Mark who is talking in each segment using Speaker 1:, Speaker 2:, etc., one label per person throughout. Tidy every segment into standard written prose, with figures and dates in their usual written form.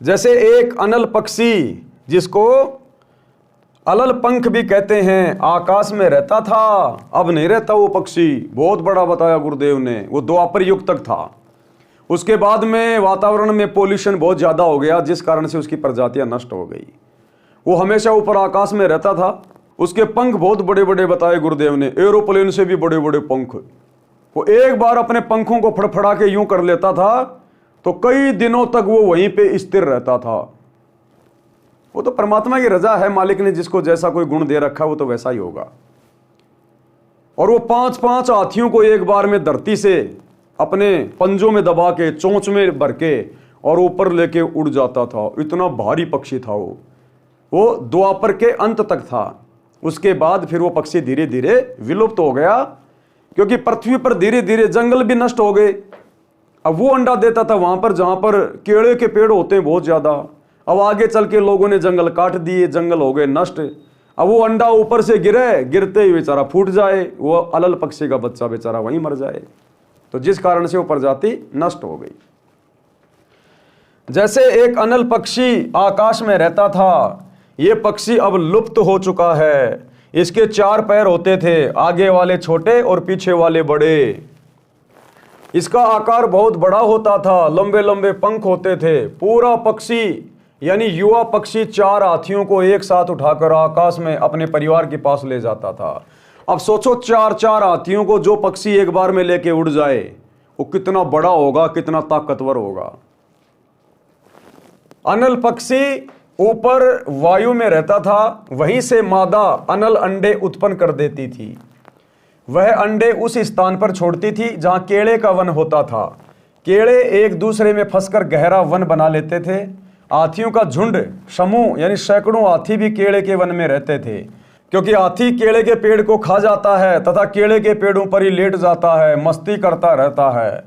Speaker 1: जैसे एक अनल पक्षी, जिसको अलल पंख भी कहते हैं, आकाश में रहता था, अब नहीं रहता वो पक्षी। बहुत बड़ा बताया गुरुदेव ने, वो द्वापर युग तक था। उसके बाद में वातावरण में पोल्यूशन बहुत ज़्यादा हो गया, जिस कारण से उसकी प्रजातियां नष्ट हो गई। वो हमेशा ऊपर आकाश में रहता था। उसके पंख बहुत बड़े बड़े बताए गुरुदेव ने, एरोप्लेन से भी बड़े बड़े पंख। वो एक बार अपने पंखों को फड़फड़ा के यूं कर लेता था तो कई दिनों तक वो वहीं पे स्थिर रहता था। वो तो परमात्मा की रजा है, मालिक ने जिसको जैसा कोई गुण दे रखा वो तो वैसा ही होगा। और वो 5-5 हाथियों को एक बार में धरती से अपने पंजों में दबा के, चोंच में भर के और ऊपर लेके उड़ जाता था। इतना भारी पक्षी था वो द्वापर के अंत तक था। उसके बाद फिर वो पक्षी धीरे धीरे विलुप्त हो गया, क्योंकि पृथ्वी पर धीरे धीरे जंगल भी नष्ट हो गए। अब वो अंडा देता था वहां पर जहां पर केले के पेड़ होते हैं बहुत ज्यादा। अब आगे चल के लोगों ने जंगल काट दिए, जंगल हो गए नष्ट। अब वो अंडा ऊपर से गिरते ही बेचारा फूट जाए, वो अलल पक्षी का बच्चा बेचारा वहीं मर जाए, तो जिस कारण से वो प्रजाति नष्ट हो गई। जैसे एक अनल पक्षी आकाश में रहता था, ये पक्षी अब लुप्त हो चुका है। इसके 4 पैर होते थे, आगे वाले छोटे और पीछे वाले बड़े। इसका आकार बहुत बड़ा होता था, लंबे लंबे पंख होते थे। पूरा पक्षी यानी युवा पक्षी 4 हाथियों को एक साथ उठाकर आकाश में अपने परिवार के पास ले जाता था। अब सोचो 4-4 हाथियों को जो पक्षी एक बार में लेके उड़ जाए, वो कितना बड़ा होगा, कितना ताकतवर होगा। अनल पक्षी ऊपर वायु में रहता था, वहीं से मादा अनल अंडे उत्पन्न कर देती थी। वह अंडे उस स्थान पर छोड़ती थी जहां केले का वन होता था। केले एक दूसरे में फंसकर गहरा वन बना लेते थे। हाथियों का झुंड, समूह यानी सैकड़ों हाथी भी केले के वन में रहते थे, क्योंकि हाथी केले के पेड़ को खा जाता है तथा केले के पेड़ों पर ही लेट जाता है, मस्ती करता रहता है।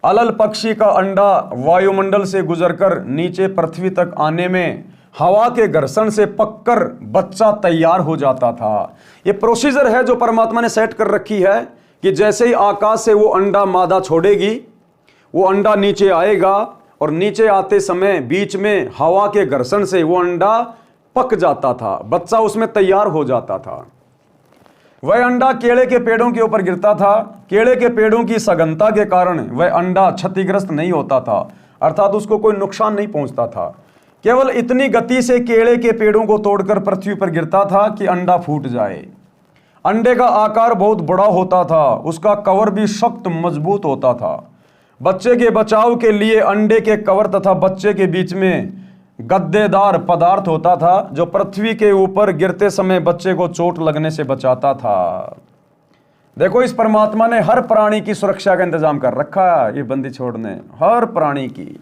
Speaker 1: अलल पक्षी का अंडा वायुमंडल से गुजरकर नीचे पृथ्वी तक आने में हवा के घर्षण से पककर बच्चा तैयार हो जाता था। ये प्रोसीजर है जो परमात्मा ने सेट कर रखी है कि जैसे ही आकाश से वो अंडा मादा छोड़ेगी, वो अंडा नीचे आएगा और नीचे आते समय बीच में हवा के घर्षण से वो अंडा पक जाता था, बच्चा उसमें तैयार हो जाता था। वह अंडा केले के पेड़ों के ऊपर गिरता था। केले के पेड़ों की सघनता के कारण वह अंडा क्षतिग्रस्त नहीं होता था, अर्थात उसको कोई नुकसान नहीं पहुंचता था। केवल इतनी गति से केले के पेड़ों को तोड़कर पृथ्वी पर गिरता था कि अंडा फूट जाए। अंडे का आकार बहुत बड़ा होता था, उसका कवर भी सख्त मजबूत होता था। बच्चे के बचाव के लिए अंडे के कवर तथा बच्चे के बीच में गद्देदार पदार्थ होता था, जो पृथ्वी के ऊपर गिरते समय बच्चे को चोट लगने से बचाता था। देखो, इस परमात्मा ने हर प्राणी की सुरक्षा का इंतजाम कर रखा है। ये बंदी छोड़ने हर प्राणी की।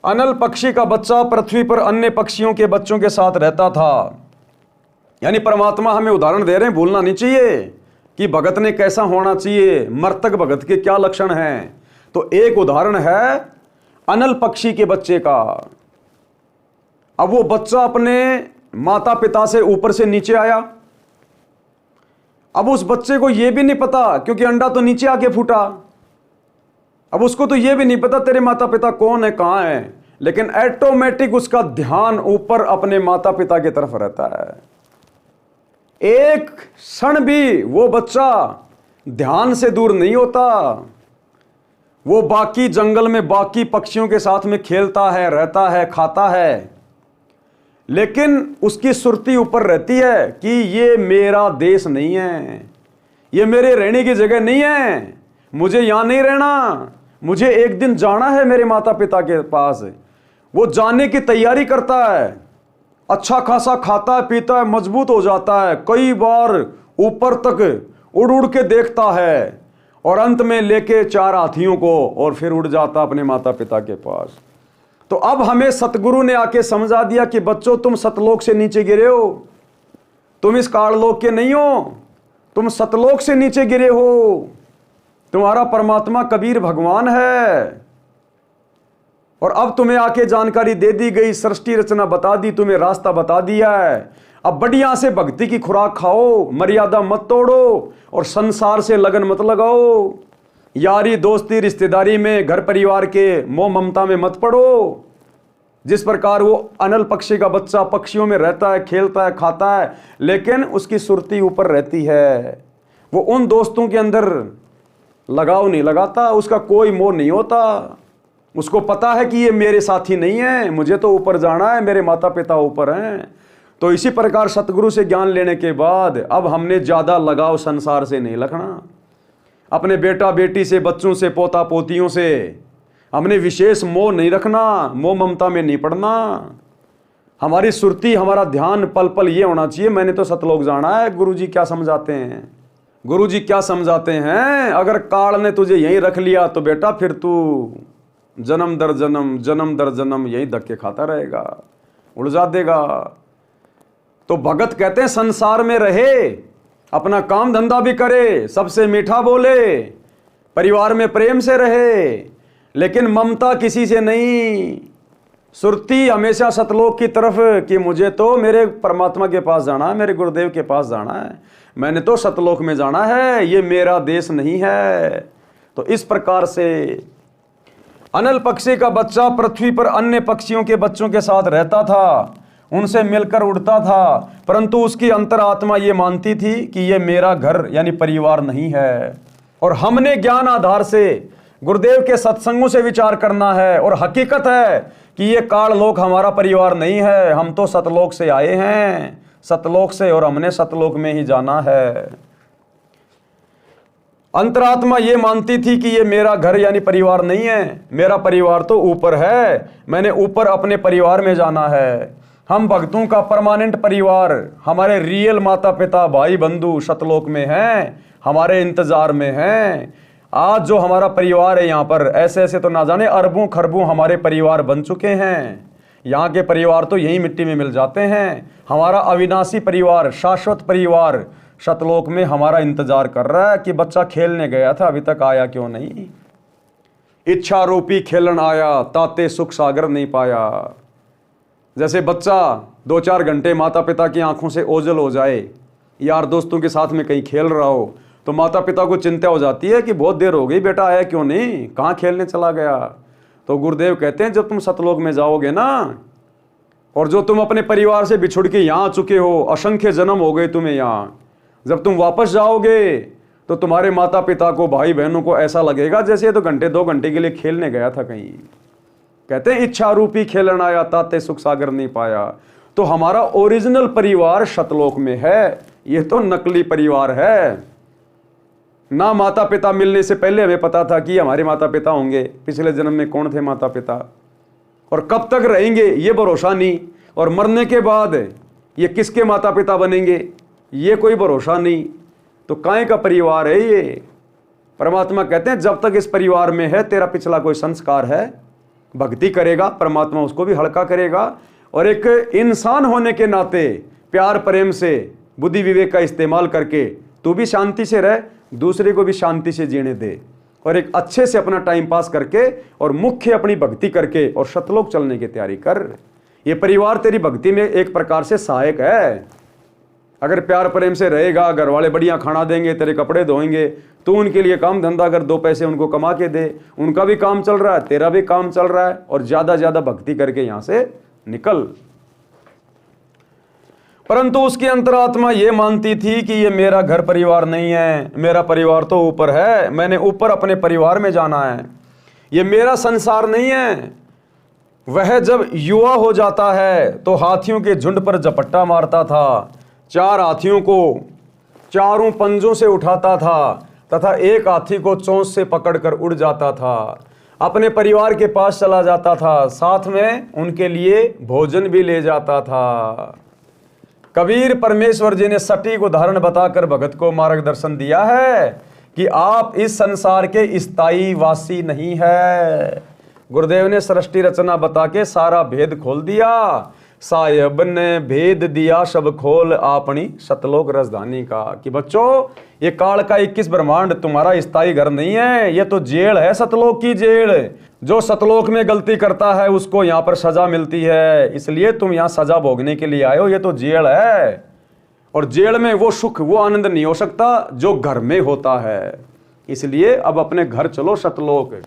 Speaker 1: अनल पक्षी का बच्चा पृथ्वी पर अन्य पक्षियों के बच्चों के साथ रहता था। यानी परमात्मा हमें उदाहरण दे रहे हैं, भूलना नहीं चाहिए कि भगत ने कैसा होना चाहिए, मर्तक भगत के क्या लक्षण हैं। तो एक उदाहरण है अनल पक्षी के बच्चे का। अब वो बच्चा अपने माता पिता से ऊपर से नीचे आया। अब उस बच्चे को यह भी नहीं पता, क्योंकि अंडा तो नीचे आके फूटा। अब उसको तो यह भी नहीं पता तेरे माता पिता कौन है, कहां है, लेकिन ऑटोमेटिक उसका ध्यान ऊपर अपने माता पिता की तरफ रहता है। एक क्षण भी वो बच्चा ध्यान से दूर नहीं होता। वो बाकी जंगल में बाकी पक्षियों के साथ में खेलता है, रहता है, खाता है, लेकिन उसकी सुरती ऊपर रहती है कि ये मेरा देश नहीं है, ये मेरे रहने की जगह नहीं है, मुझे यहां नहीं रहना, मुझे एक दिन जाना है मेरे माता पिता के पास। वो जाने की तैयारी करता है, अच्छा खासा खाता है, पीता है, मजबूत हो जाता है, कई बार ऊपर तक उड़ उड़ के देखता है और अंत में लेके 4 हाथियों को और फिर उड़ जाता अपने माता पिता के पास। तो अब हमें सतगुरु ने आके समझा दिया कि बच्चों, तुम सतलोक से नीचे गिरे हो, तुम इस काललोक के नहीं हो, तुम सतलोक से नीचे गिरे हो। तुम्हारा परमात्मा कबीर भगवान है और अब तुम्हें आके जानकारी दे दी गई, सृष्टि रचना बता दी, तुम्हें रास्ता बता दिया है। अब बढ़िया से भक्ति की खुराक खाओ, मर्यादा मत तोड़ो और संसार से लगन मत लगाओ। यारी दोस्ती रिश्तेदारी में, घर परिवार के मोह ममता में मत पड़ो। जिस प्रकार वो अनल पक्षी का बच्चा पक्षियों में रहता है, खेलता है, खाता है, लेकिन उसकी सुरती ऊपर रहती है। वो उन दोस्तों के अंदर लगाव नहीं लगाता, उसका कोई मोह नहीं होता। उसको पता है कि ये मेरे साथी नहीं है, मुझे तो ऊपर जाना है, मेरे माता पिता ऊपर हैं। तो इसी प्रकार सतगुरु से ज्ञान लेने के बाद अब हमने ज़्यादा लगाव संसार से नहीं रखना। अपने बेटा बेटी से, बच्चों से, पोता पोतियों से हमने विशेष मोह नहीं रखना, मोह ममता में नहीं पड़ना। हमारी सुरती, हमारा ध्यान पल पल ये होना चाहिए, मैंने तो सतलोक जाना है। गुरुजी क्या समझाते हैं? गुरुजी क्या समझाते हैं? अगर काल ने तुझे यहीं रख लिया तो बेटा फिर तू जन्म दर जन्म, जन्म दर जन्म यही धक्के खाता रहेगा, उलझा देगा। तो भगत कहते हैं संसार में रहे, अपना काम धंधा भी करे, सबसे मीठा बोले, परिवार में प्रेम से रहे, लेकिन ममता किसी से नहीं। सुरती हमेशा सतलोक की तरफ कि मुझे तो मेरे परमात्मा के पास जाना है, मेरे गुरुदेव के पास जाना है, मैंने तो सतलोक में जाना है, ये मेरा देश नहीं है। तो इस प्रकार से अनल पक्षी का बच्चा पृथ्वी पर अन्य पक्षियों के बच्चों के साथ रहता था, उनसे मिलकर उड़ता था, परंतु उसकी अंतरात्मा ये मानती थी कि ये मेरा घर यानी परिवार नहीं है। और हमने ज्ञान आधार से गुरुदेव के सत्संगों से विचार करना है। और हकीकत है कि ये काल लोक हमारा परिवार नहीं है, हम तो सतलोक से आए हैं, सतलोक से, और हमने सतलोक में ही जाना है। अंतरात्मा ये मानती थी कि ये मेरा घर यानी परिवार नहीं है, मेरा परिवार तो ऊपर है, मैंने ऊपर अपने परिवार में जाना है। हम भक्तों का परमानेंट परिवार, हमारे रियल माता पिता भाई बंधु सतलोक में हैं, हमारे इंतजार में हैं। आज जो हमारा परिवार है यहाँ पर, ऐसे ऐसे तो ना जाने अरबों खरबों हमारे परिवार बन चुके हैं। यहाँ के परिवार तो यही मिट्टी में मिल जाते हैं। हमारा अविनाशी परिवार, शाश्वत परिवार सतलोक में हमारा इंतजार कर रहा है कि बच्चा खेलने गया था, अभी तक आया क्यों नहीं। इच्छा रूपी खेलन आया, ताते सुख सागर नहीं पाया। जैसे बच्चा 2-4 घंटे माता पिता की आंखों से ओझल हो जाए, यार दोस्तों के साथ में कहीं खेल रहा हो, तो माता पिता को चिंता हो जाती है कि बहुत देर हो गई, बेटा आया क्यों नहीं, कहाँ खेलने चला गया। तो गुरुदेव कहते हैं जब तुम सतलोक में जाओगे ना, और जो तुम अपने परिवार से बिछुड़ के यहाँ आ चुके हो, असंख्य जन्म हो गए तुम्हें यहाँ, जब तुम वापस जाओगे तो तुम्हारे माता पिता को, भाई बहनों को ऐसा लगेगा जैसे ये तो घंटे 2 घंटे के लिए खेलने गया था कहीं। कहते हैं इच्छा रूपी खेलन आया, ताते सुख सागर नहीं पाया। तो हमारा ओरिजिनल परिवार सतलोक में है, ये तो नकली परिवार है ना। माता पिता मिलने से पहले हमें पता था कि हमारे माता पिता होंगे, पिछले जन्म में कौन थे माता पिता, और कब तक रहेंगे ये भरोसा नहीं, और मरने के बाद ये किसके माता पिता बनेंगे ये कोई भरोसा नहीं। तो काहे का परिवार है ये? परमात्मा कहते हैं जब तक इस परिवार में है, तेरा पिछला कोई संस्कार है, भक्ति करेगा, परमात्मा उसको भी हल्का करेगा। और एक इंसान होने के नाते प्यार प्रेम से, बुद्धि विवेक का इस्तेमाल करके तू भी शांति से रह, दूसरे को भी शांति से जीने दे, और एक अच्छे से अपना टाइम पास करके और मुख्य अपनी भक्ति करके और सतलोक चलने की तैयारी कर। ये परिवार तेरी भक्ति में एक प्रकार से सहायक है। अगर प्यार प्रेम से रहेगा, घर वाले बढ़िया खाना देंगे, तेरे कपड़े धोएंगे, तू उनके लिए काम धंधा कर, 2 पैसे उनको कमा के दे, उनका भी काम चल रहा है, तेरा भी काम चल रहा है, और ज्यादा ज्यादा भक्ति करके यहां से निकल। परंतु उसकी अंतरात्मा ये मानती थी कि ये मेरा घर परिवार नहीं है, मेरा परिवार तो ऊपर है, मैंने ऊपर अपने परिवार में जाना है, ये मेरा संसार नहीं है। वह जब युवा हो जाता है तो हाथियों के झुंड पर झपट्टा मारता था, 4 हाथियों को चारों पंजों से उठाता था तथा एक हाथी को चोंच से पकड़कर उड़ जाता था, अपने परिवार के पास चला जाता था, साथ में उनके लिए भोजन भी ले जाता था। कबीर परमेश्वर जी ने सटीक उदाहरण बताकर भगत को मार्गदर्शन दिया है कि आप इस संसार के स्थायी वासी नहीं है। गुरुदेव ने सृष्टि रचना बता के सारा भेद खोल दिया। साहेब ने भेद दिया सब खोल अपनी सतलोक राजधानी का, कि बच्चों ये काल का 21 ब्रह्मांड तुम्हारा स्थायी घर नहीं है, ये तो जेल है, सतलोक की जेल। जो सतलोक में गलती करता है उसको यहाँ पर सजा मिलती है, इसलिए तुम यहाँ सजा भोगने के लिए आए हो, ये तो जेल है। और जेल में वो सुख वो आनंद नहीं हो सकता जो घर में होता है। इसलिए अब अपने घर चलो सतलोक,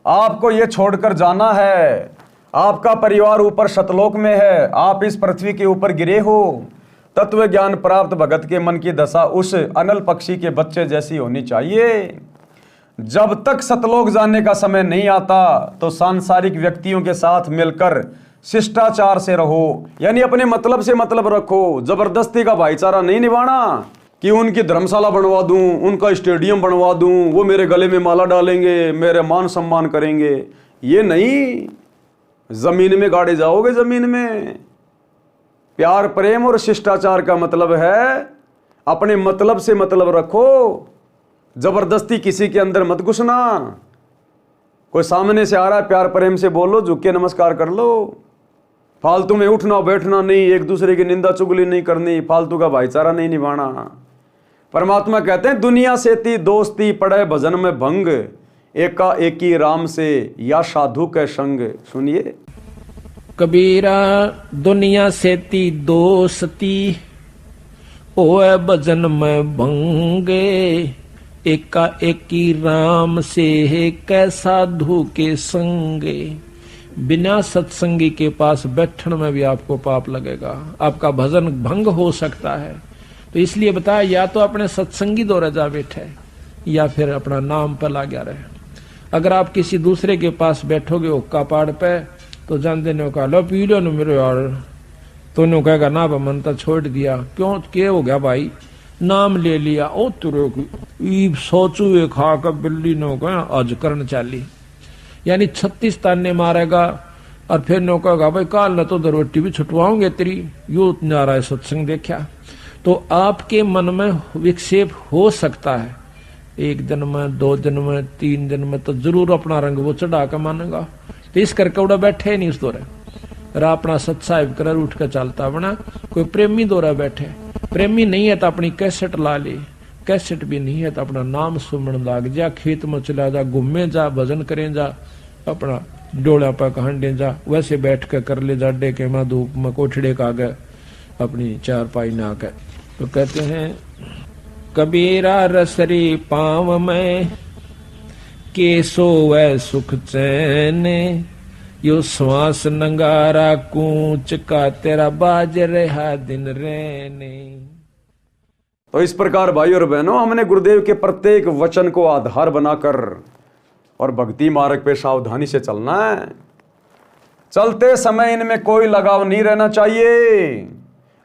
Speaker 1: आपको ये छोड़कर जाना है। आपका परिवार ऊपर शतलोक में है, आप इस पृथ्वी के ऊपर गिरे हो। तत्व ज्ञान प्राप्त भगत के मन की दशा उस अनल पक्षी के बच्चे जैसी होनी चाहिए। जब तक सतलोक जाने का समय नहीं आता तो सांसारिक व्यक्तियों के साथ मिलकर शिष्टाचार से रहो, यानी अपने मतलब से मतलब रखो। जबरदस्ती का भाईचारा नहीं निभाना कि उनकी धर्मशाला बनवा दूं, उनका स्टेडियम बनवा दूं, वो मेरे गले में माला डालेंगे, मेरे मान सम्मान करेंगे, ये नहीं। जमीन में गाड़े जाओगे। जमीन में प्यार प्रेम और शिष्टाचार का मतलब है अपने मतलब से मतलब रखो। जबरदस्ती किसी के अंदर मत घुसना। कोई सामने से आ रहा है, प्यार प्रेम से बोलो, झुक के नमस्कार कर लो। फालतू में उठना बैठना नहीं, एक दूसरे की निंदा चुगली नहीं करनी, फालतू का भाईचारा नहीं निभाना। परमात्मा कहते हैं दुनिया से ती दोस्ती पड़े भजन में भंग, एका एकी राम से या साधु के संग। सुनिए
Speaker 2: कबीरा दुनिया से ती दोस्ती ओए भजन में भंगे, एका एकी राम से है कै साधु के संगे। बिना सत्संगी के पास बैठने में भी आपको पाप लगेगा, आपका भजन भंग हो सकता है। तो इसलिए बताया या तो अपने सत्संगी दौरे जा बैठे या फिर अपना नाम पर लगा रहे। अगर आप किसी दूसरे के पास बैठोगे हुक्का पाड़ पे तो जान देने का लो पी लो न मेरे यार, तो नो कहेगा ना मन तो छोड़ दिया। क्यों क्या हो गया भाई, नाम ले लिया ओ तुरे सोचू एक खा कर बिल्ली नो कह आज करन चाली, यानी 36 ताने मारेगा और फिर नो कहेगा भाई काल न तो रोटी भी छुटवाओगे तेरी। यो नारा सत्संग देखा तो आपके मन में विक्षेप हो सकता है। 1 दिन में 2 दिन में 3 दिन में तो जरूर अपना रंग वो चढ़ा कर मानेगा। तो इस करके उड़ा बैठे नहीं उस दौरे रा अपना सत्साहिब कर उठ कर चलता बना। कोई प्रेमी दौरा बैठे, प्रेमी नहीं है तो अपनी कैसेट ला ले, कैसेट भी नहीं है तो अपना नाम सुमन लाग जा, खेत में चला जा, घूमे जा, भजन करें जा, अपना डोला पर कहंडे जा, वैसे बैठ कर ले जा डेके में धूप में कोठड़े का आगे अपनी चारपाई ना कर। तो कहते हैं कबीरा रसरी पाँव में के सोवे सुख चैन, यो श्वास नंगारा कूच का तेरा बाज रहा दिन रहने।
Speaker 1: तो इस प्रकार भाई और बहनों हमने गुरुदेव के प्रत्येक वचन को आधार बनाकर और भक्ति मार्ग पे सावधानी से चलना है। चलते समय इनमें कोई लगाव नहीं रहना चाहिए।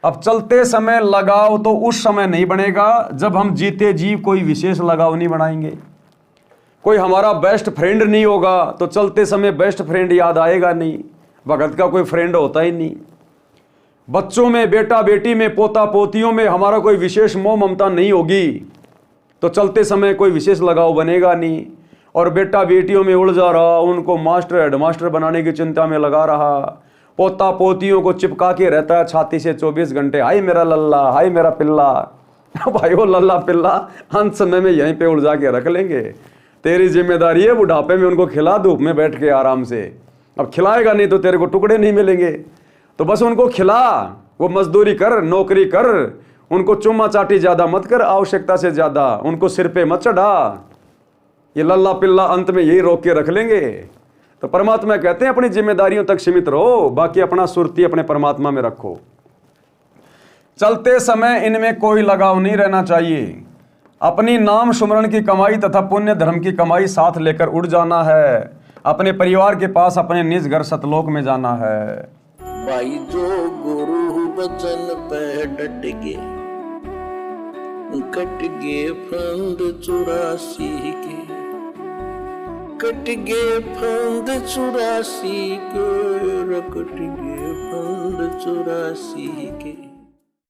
Speaker 1: अब चलते समय लगाव तो उस समय नहीं बनेगा जब हम जीते जी कोई विशेष लगाव नहीं बनाएंगे। कोई हमारा बेस्ट फ्रेंड नहीं होगा तो चलते समय बेस्ट फ्रेंड याद आएगा नहीं। भगत का कोई फ्रेंड होता ही नहीं। बच्चों में, बेटा बेटी में, पोता पोतियों में हमारा कोई विशेष मोह ममता नहीं होगी तो चलते समय कोई विशेष लगाव बनेगा नहीं। और बेटा बेटियों में उलझा रहा, उनको मास्टर हेडमास्टर बनाने की चिंता में लगा रहा, पोता पोतियों को चिपका के रहता है छाती से 24 घंटे, हाय मेरा लल्ला, हाय मेरा पिल्ला। भाई वो लल्ला पिल्ला अंत समय में यहीं पे उलझा के रख लेंगे। तेरी जिम्मेदारी है बुढ़ापे में उनको खिला, धूप में बैठ के आराम से। अब खिलाएगा नहीं तो तेरे को टुकड़े नहीं मिलेंगे, तो बस उनको खिला, वो मजदूरी कर, नौकरी कर, उनको चुम्मा चाटी ज्यादा मत कर, आवश्यकता से ज्यादा उनको सिर पे मत चढ़ा। ये लल्ला पिल्ला अंत में यही रोक के रख लेंगे। तो परमात्मा कहते हैं अपनी जिम्मेदारियों तक सीमित रहो, बाकी अपना सुरती अपने परमात्मा में रखो। चलते समय इनमें कोई लगाव नहीं रहना चाहिए। अपनी नाम सुमरण की कमाई तथा पुण्य धर्म की कमाई साथ लेकर उड़ जाना है। अपने परिवार के पास अपने निज घर सतलोक में जाना है।
Speaker 3: भाई जो गुरु बचन पे डट गे, कट गे फंद 84 के, कट गे फंद 84 के, कट गे फंद 84 के।